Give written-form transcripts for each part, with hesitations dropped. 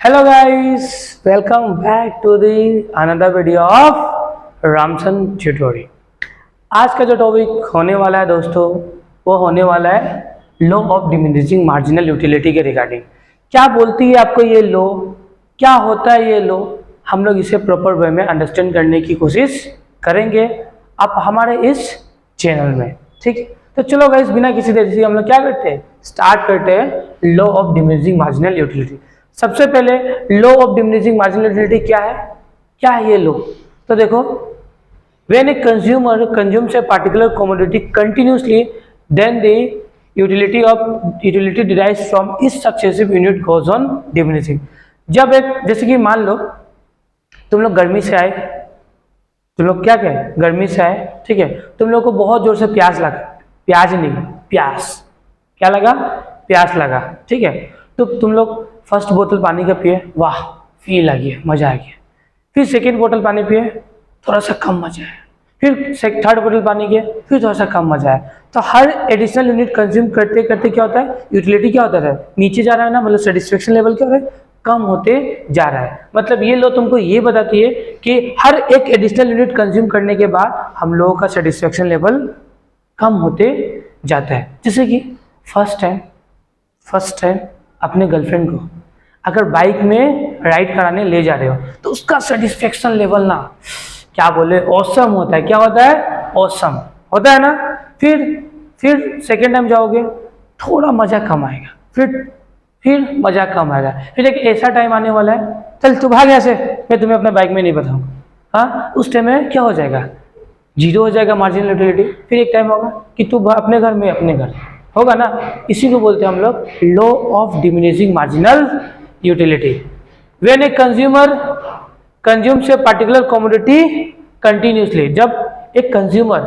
Hello guys, welcome back to the another video of रामसन tutorial. आज का जो टॉपिक होने वाला है दोस्तों, वो होने वाला है law of diminishing marginal utility के रिगार्डिंग। क्या बोलती है आपको ये लॉ, क्या होता है ये लॉ, हम लोग इसे प्रॉपर वे में अंडरस्टैंड करने की कोशिश करेंगे आप हमारे इस चैनल में। ठीक, तो चलो गाइस, बिना किसी देरी से हम लोग क्या करते हैं, स्टार्ट करते हैं law of diminishing marginal utility. सबसे पहले law of diminishing marginal utility क्या है ये लॉ। तो देखो, when a consumer consumes a particular commodity continuously, then the utility derives from each successive unit goes on diminishing. जब एक, जैसे कि मान लो तुम लोग गर्मी से आए, तुम लोग क्या कहें, गर्मी से आए, ठीक है, तुम लोग को बहुत जोर से प्यास लगा, प्यास क्या लगा, प्यास लगा, ठीक है। तो तुम लोग फर्स्ट बोतल पानी का पिए, वाह फील आ गया, मजा आ गया। फिर सेकेंड बोतल पानी पिए, थोड़ा सा कम मजा आया। फिर थर्ड बोतल पानी के, फिर थोड़ा सा कम मजा आया। तो हर एडिशनल यूनिट कंज्यूम करते करते क्या होता है, यूटिलिटी क्या होता है, नीचे जा रहा है ना, मतलब सेटिस्फेक्शन लेवल क्या हो रहा है, कम होते जा रहा है। मतलब ये लो तुमको ये बताती है कि हर एक एडिशनल यूनिट कंज्यूम करने के बाद हम लोगों का सेटिस्फेक्शन लेवल कम होते जाता है। जैसे कि फर्स्ट टाइम अपने गर्लफ्रेंड को अगर बाइक में राइड कराने ले जा रहे हो, तो उसका सेटिस्फेक्शन लेवल ना क्या बोले, ऑसम होता है। क्या होता है, ऑसम होता है ना। फिर सेकेंड टाइम जाओगे, थोड़ा मजा कम आएगा, फिर मजा कम आएगा। फिर एक ऐसा टाइम आने वाला है, चल तू भाग ऐसे, मैं तुम्हें अपने बाइक में नहीं बताऊंगा। हाँ, उस टाइम में क्या हो जाएगा, जीरो हो जाएगा मार्जिनल यूटिलिटी। फिर एक टाइम होगा कि तू अपने घर होगा ना। इसी को बोलते हैं हम लोग law of diminishing marginal utility. When a consumer consumes a particular commodity continuously, जब एक कंज्यूमर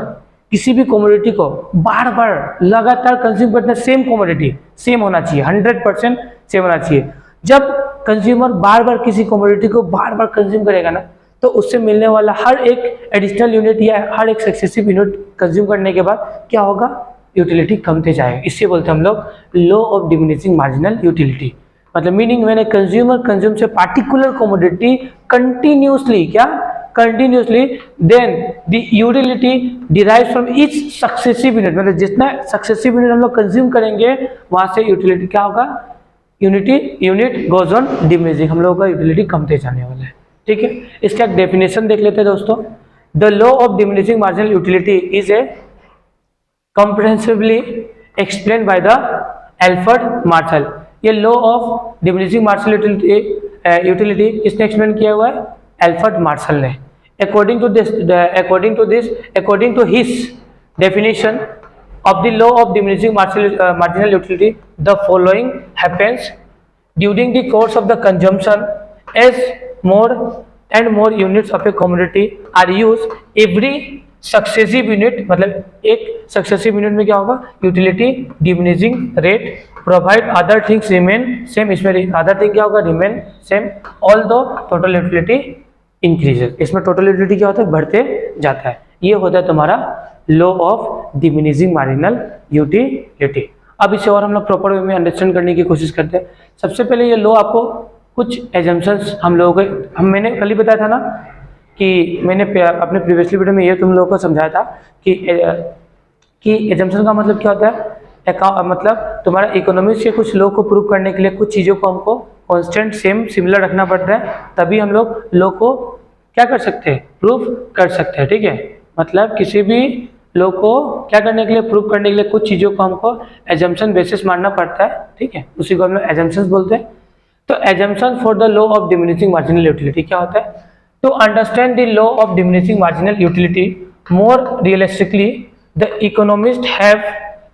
किसी भी कमोडिटी को बार बार लगातार कंज्यूम करते हैं, सेम कमोडिटी सेम होना चाहिए, 100% सेम होना चाहिए। जब कंज्यूमर बार बार किसी कमोडिटी को बार बार कंज्यूम करेगा ना, तो उससे मिलने वाला हर एक एडिशनल यूनिट या हर एक सक्सेसिव यूनिट कंज्यूम करने के बाद क्या होगा, यूटिलिटी कमते जाएगा। इससे बोलते हैं हम लोग law of diminishing marginal utility. मतलब meaning, when a consumer consumes a particular commodity continuously, then the utility derives from each successive unit. मतलब जितना सक्सेसिव यूनिट हम लोग कंज्यूम करेंगे, वहां से यूटिलिटी क्या होगा, यूनिट गोज ऑन डिमिनिशिंग, हम लोगों का यूटिलिटी कमते जाने वाला है। ठीक है, इसका एक डेफिनेशन देख लेते हैं दोस्तों। The law of diminishing marginal utility is a comprehensively explained by the Alfred Marshall। ये law of diminishing marginal utility किसने एक्सप्लेन किया हुआ है, एल्फ्रेड मार्शल ने। According to his definition of the law of diminishing marginal utility, the following happens during the course of the consumption, as more and more units of a commodity are used, every successive unit, मतलब एक successive unit में क्या होगा, utility diminishing rate, provide other things remain same. इसमें other thing क्या होगा, remain same, all दो total utility increases. इसमें टोटल यूटिलिटी क्या होता है, बढ़ते जाता है। ये होता है तुम्हारा law of diminishing marginal utility. अब इसे और हम लोग प्रॉपर वे में अंडरस्टैंड करने की कोशिश करते हैं। सबसे पहले ये लॉ आपको कुछ एजम्पशंस हम लोगों को, मैंने कल ही बताया था ना कि मैंने अपने प्रीवियसली वीडियो में ये तुम लोगों को समझाया था कि एजम्पशन का मतलब क्या होता है, मतलब तुम्हारा इकोनॉमिक्स के कुछ लॉ को प्रूव करने के लिए कुछ चीज़ों को हमको कांस्टेंट सेम सिमिलर रखना पड़ता है, तभी हम लोग लॉ को क्या कर सकते हैं, प्रूव कर सकते हैं। ठीक है, मतलब किसी भी लॉ को क्या करने के लिए, प्रूव करने के लिए कुछ चीज़ों को हमको एजम्पशन बेसिस मानना पड़ता है। ठीक है, उसी को हम लोग एजम्पशंस बोलते हैं। तो assumption for the law of diminishing marginal utility क्या होता है, to understand the law of diminishing marginal utility more realistically, the economists have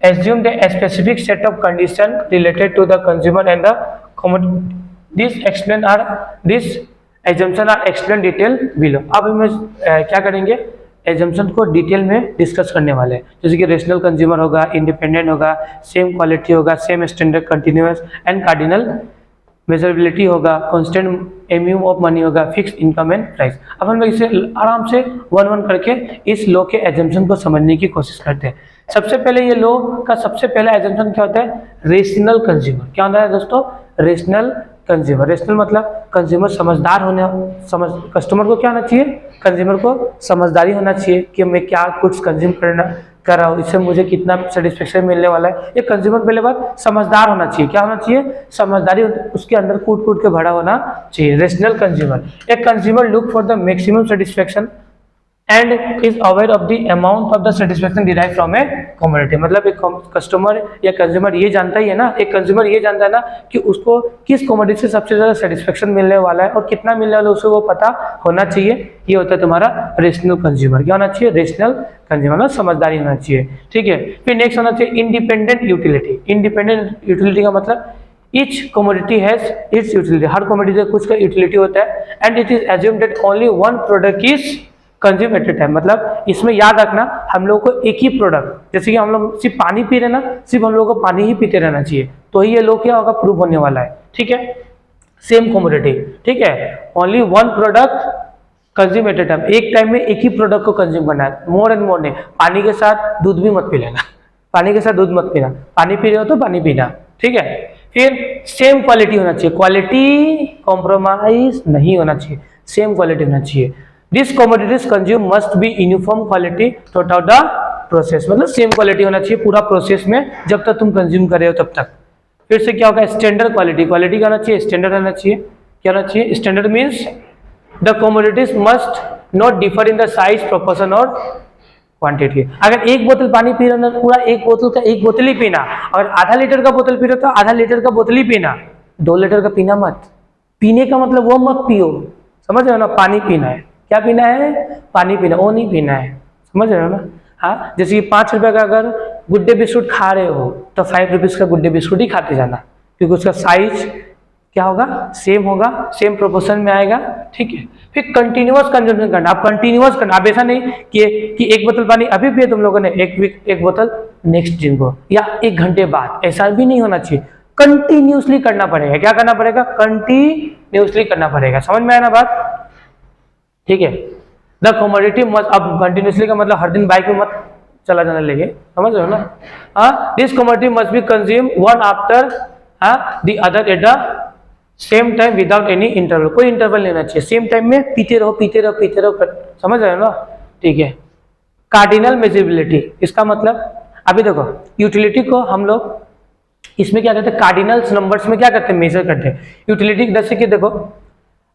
assumed a specific set of conditions related to the consumer and the commodity. These assumptions are explained detail below। अब हम क्या करेंगे, assumption को detail में discuss करने वाले हैं। जैसे कि रेशनल कंज्यूमर होगा, इंडिपेंडेंट होगा, सेम क्वालिटी होगा, same standard, continuous and cardinal measurability होगा, कांस्टेंट एम्यूम ऑफ मनी होगा, फिक्स इनकम एंड प्राइस। अब हम लोग इसे आराम से वन वन करके इस लॉ के एजम्पशन को समझने की कोशिश करते हैं। सबसे पहले ये लॉ का सबसे पहला एजम्पशन क्या होता है, रेशनल कंज्यूमर। क्या होता है दोस्तों, रेशनल कंज्यूमर। रेशनल मतलब कंज्यूमर समझदार होने, कस्टमर को क्या होना चाहिए, कंज्यूमर को समझदारी होना चाहिए कि मैं क्या कुछ कंज्यूम कर रहा हूँ, इससे मुझे कितना सेटिस्फेक्शन मिलने वाला है। ये कंज्यूमर पहले बात समझदार होना चाहिए, क्या होना चाहिए, समझदारी उसके अंदर कूट कूट के भरा होना चाहिए। रेशनल कंज्यूमर, एक consumer look for the maximum satisfaction and is aware of the amount of the satisfaction derive from A commodity. मतलब एक कस्टमर या कंज्यूमर ये जानता ही है ना, एक कंज्यूमर ये जानता है ना कि उसको किस कमोडिटी से सबसे ज्यादा सेटिस्फेक्शन मिलने वाला है और कितना मिलने वाला है, उसको वो पता होना चाहिए। ये होता है तुम्हारा रेशनल कंज्यूमर। क्या होना चाहिए, रेशनल कंज्यूमर, मतलब समझदारी होना चाहिए। ठीक है, फिर नेक्स्ट होना चाहिए इंडिपेंडेंट यूटिलिटी। इंडिपेंडेंट यूटिलिटी का मतलब each commodity has its utility, her commodity का कुछ का यूटिलिटी होता है and it is assumed that only one product is consumed at a time। मतलब इसमें याद रखना हम लोग को एक ही प्रोडक्ट, जैसे कि हम लोग सिर्फ पानी पी रहे ना, सिर्फ हम लोग को पानी ही पीते रहना चाहिए, तो ही ये लोग क्या होगा, प्रूव होने वाला है। ठीक है, सेम कमोडिटी, ठीक है, only one product consume at a time, एक टाइम में एक ही प्रोडक्ट को कंज्यूम करना है, मोर एंड मोर नहीं। पानी के साथ दूध भी मत पी लेना, पानी के साथ दूध मत पीना, पानी पी रहे हो तो पानी पीना। ठीक है, फिर सेम क्वालिटी होना चाहिए, क्वालिटी कॉम्प्रोमाइज नहीं होना चाहिए, सेम क्वालिटी होना चाहिए। This commodities consume must be uniform quality through out the process, मतलब सेम क्वालिटी होना चाहिए पूरा प्रोसेस में, जब तक तुम कंज्यूम कर रहे हो तब तक। फिर से क्या होगा, स्टैंडर्ड क्वालिटी, क्वालिटी क्या होना चाहिए, स्टैंडर्ड होना चाहिए। क्या होना चाहिए, standard means the commodities must not differ in the size, proportion और क्वांटिटी। अगर एक बोतल पानी पी रहे हो ना, पूरा एक बोतल का एक बोतल ही पीना, और आधा लीटर का बोतल पी रहे हो तो आधा लीटर का बोतल ही पीना, 2 लीटर का पीना मत। पीने का मतलब वो मत पियो, समझ रहे हो ना, पानी पीना है। क्या पीना है, पानी पीना, वो नहीं पीना है, समझ रहे हो ना। हाँ, जैसे कि 5 रुपए का अगर गुड डे बिस्कुट खा रहे हो तो 5 रुपीज का गुड डे बिस्कुट ही खाते जाना, क्योंकि उसका साइज क्या होगा, सेम होगा, सेम प्रोपोर्शन में आएगा। ठीक है, फिर कंटिन्यूअस कंजम्पशन करना, आप कंटिन्यूअस करना, आप ऐसा नहीं कि एक बोतल पानी अभी पिए तुम लोगों ने, एक बोतल नेक्स्ट दिन को या 1 घंटे बाद, ऐसा भी नहीं होना चाहिए। कंटिन्यूअसली करना पड़ेगा। क्या करना पड़ेगा, कंटिन्यूअसली करना पड़ेगा। समझ में आया ना बात, ठीक है। द कमोडिटी मस्ट, अब कंटिन्यूअसली का मतलब हर दिन बाइक में मत चला जाने लगे, समझ रहे हो ना। This commodity must be consume one after the other at the same time without any interval, कोई इंटरवल नहीं होना चाहिए, सेम टाइम में पीते रहो पीते रहो पीते रहो, समझ रहे हो ना। ठीक है, कार्डिनल मेजरेबिलिटी, इसका मतलब अभी देखो यूटिलिटी को हम लोग इसमें क्या करते हैं, कार्डिनल्स नंबर्स में क्या करते हैं, मेजर करते हैं यूटिलिटी। जैसे कि देखो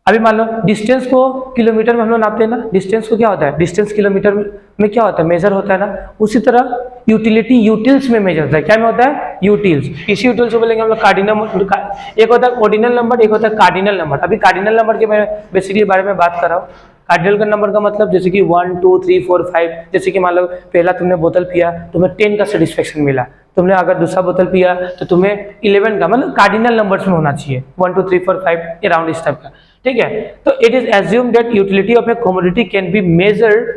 अभी मान लो डिस्टेंस को किलोमीटर में हम लोग नापते हैं ना, डिस्टेंस को क्या होता है, डिस्टेंस किलोमीटर में क्या होता है, मेजर होता है ना। उसी तरह यूटिलिटी यूटिल्स में मेजर होता है। क्या में होता है, यूटिल्स। इसी यूटिल्स को बोलेंगे हम लोग कार्डिनल, एक होता है ऑर्डिनल नंबर, एक होता है कार्डिनल नंबर। अभी कार्डिनल नंबर के मैं बेसिकली बारे में बात कर रहा हूँ। कार्डिनल का नंबर का मतलब जैसे कि 1 2 3 4 5, जैसे कि मान लो पहला तुमने बोतल पिया तुम्हें 10 का सेटिस्फेक्शन मिला, तुमने अगर दूसरा बोतल पिया तो तुम्हें 11 का, मतलब कार्डिनल नंबर्स में होना चाहिए, 1 2 3 4 5 अराउंड इस टाइप का। ठीक है, तो it is assumed that utility of a commodity can be measured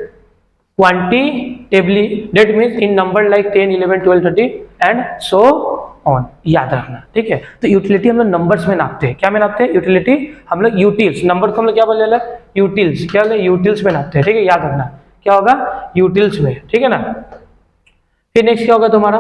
quantitatively, that means in number like 10 11 12 13 and so on, याद रखना। ठीक है, तो यूटिलिटी हम लोग नंबर्स में नापते हैं। क्या में नापते हैं, यूटिलिटी हम लोग यूटिल्स, नंबर को हम लोग क्या बोले, यूटिल्स, क्या बोले, यूटिल्स में नापते हैं। ठीक है, याद रखना क्या होगा, यूटिल्स में। ठीक है ना। फिर नेक्स्ट क्या होगा तुम्हारा,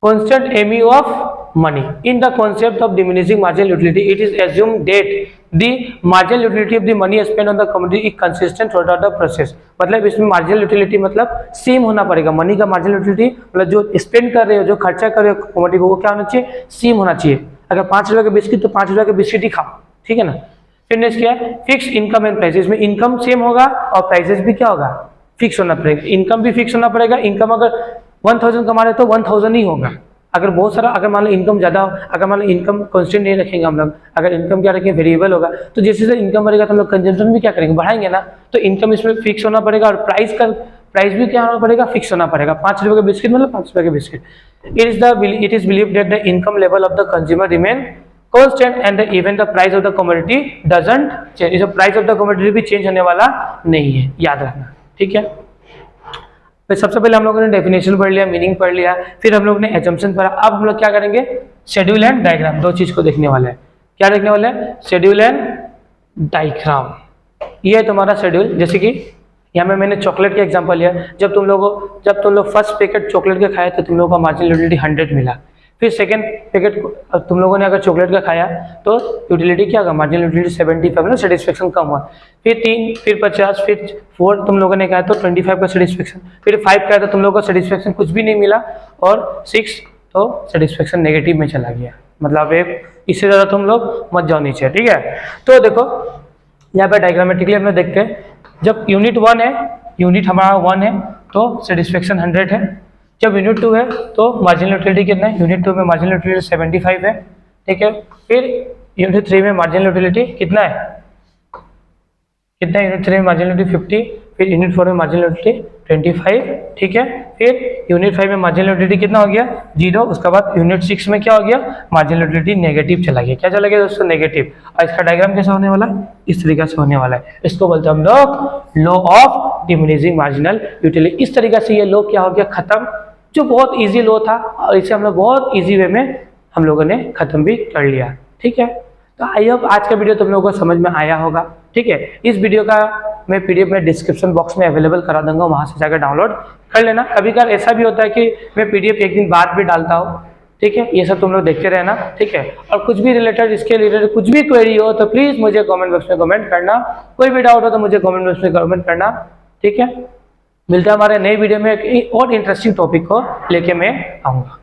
constant MU of money. In the concept of diminishing marginal utility, it is assumed that the marginal utility of the money spent on the commodity is consistent throughout the process. मतलब इसमें marginal utility मतलब same होना पड़ेगा। Money का marginal utility मतलब जो spend कर रहे हो, जो खर्चा कर रहे हो कमोडिटी को, वो क्या होना चाहिए, सेम होना चाहिए। अगर 5 रुपए का बिस्किट तो 5 रुपए का बिस्किट ही खाओ। ठीक है ना। फिर नेक्स्ट क्या है, फिक्स इनकम एंड प्राइसेस। में इनकम सेम होगा और प्राइसेस भी क्या होगा, फिक्स होना पड़ेगा। इनकम भी फिक्स होना पड़ेगा। इनकम अगर 1000 कमा रहे तो 1000 ही होगा। अगर बहुत सारा, अगर मान लो इनकम ज्यादा, अगर मान लो इनकम कांस्टेंट नहीं रखेंगे हम लोग, अगर इनकम क्या रखेंगे, वेरिएबल होगा, तो जैसे जैसे इनकम बढ़ेगा तो हम लोग कंजम्पशन भी क्या करेंगे, बढ़ाएंगे ना। तो इनकम इसमें फिक्स होना पड़ेगा और प्राइस भी क्या होना पड़ेगा, फिक्स होना पड़ेगा। 5 रुपए का बिस्किट मतलब 5 रुपए का biscuit. It is believed that the income level of the consumer remain constant and even the price of the commodity doesn't change. इस प्राइस ऑफ द कमोडिटी भी चेंज होने वाला नहीं है, याद रखना। ठीक है, तो सबसे पहले हम लोगों ने डेफिनेशन पढ़ लिया, मीनिंग पढ़ लिया, फिर हम लोग ने एजम्पशन पढ़ा। अब हम लोग क्या करेंगे, शेड्यूल एंड डायग्राम, दो चीज को देखने वाले हैं। क्या देखने वाले हैं, शेड्यूल एंड डायग्राम। ये है तुम्हारा शेड्यूल। जैसे कि यहाँ में मैंने चॉकलेट का एग्जांपल लिया। जब तुम लोग फर्स्ट पैकेट चॉकलेट के खाए तो तुम लोगों का मार्जिनल यूटिलिटी 100 मिला। फिर सेकंड पैकेट तुम लोगों ने अगर चॉकलेट का खाया तो यूटिलिटी क्या होगा, मार्जिनल यूटिलिटी 75 ना, सेटिस्फेक्शन कम हुआ। फिर 3, फिर 50, फिर 4 तुम लोगों ने खाया तो 25 का सेटिस्फेक्शन, फिर 5 खाया तो तुम लोगों को सेटिस्फेक्शन कुछ भी नहीं मिला, और 6 तो सेटिस्फेक्शन नेगेटिव में चला गया। मतलब एक इससे ज़्यादा तुम लोग मत जाओ नीचे, ठीक है। तो देखो यहाँ पे डायग्रामेटिकली हम देखते हैं, जब यूनिट 1 है, यूनिट हमारा 1 है तो सेटिस्फेक्शन 100 है। जब यूनिट 2 है तो मार्जिनल यूटिलिटी कितना है, यूनिट 2 में मार्जिनल यूटिलिटी 75 है, ठीक है। फिर यूनिट 3 में मार्जिनल यूटिलिटी कितना है, कितना है यूनिट 3 में मार्जिनल यूटिलिटी 50, फिर यूनिट 4 में मार्जिनल यूटिलिटी 25, ठीक है। फिर यूनिट 5 में मार्जिनल यूटिलिटी कितना हो गया, 0। उसके बाद यूनिट 6 में क्या हो गया, मार्जिनल यूटिलिटी नेगेटिव चला गया। क्या चला गया दोस्तों, नेगेटिव। और इसका डायग्राम कैसा होने वाला है, इस तरीके से होने वाला है। इसको बोलते हैं हम लोग law of diminishing marginal utility. इस तरीके से ये लॉ क्या हो गया, खत्म, जो बहुत ईजी लॉ था, और इसे हम लोग बहुत ईजी वे में हम लोगों ने खत्म भी कर लिया, ठीक है। तो आई होप आज का वीडियो तुम लोगों को समझ में आया होगा, ठीक है। इस वीडियो का मैं पीडीएफ में डिस्क्रिप्शन बॉक्स में अवेलेबल करा दूंगा, वहां से जाकर डाउनलोड कर लेना। कभी कभार ऐसा भी होता है कि मैं पीडीएफ एक दिन बाद भी डालता हूँ, ठीक है। ये सब तुम लोग देखते रहना, ठीक है। और कुछ भी रिलेटेड, इसके रिलेटेड कुछ भी क्वेरी हो तो प्लीज मुझे कमेंट बॉक्स में कमेंट करना। कोई भी डाउट हो तो मुझे कमेंट बॉक्स में कमेंट करना, ठीक है। मिलता है हमारे नए वीडियो में एक और इंटरेस्टिंग टॉपिक को लेके मैं आऊँगा।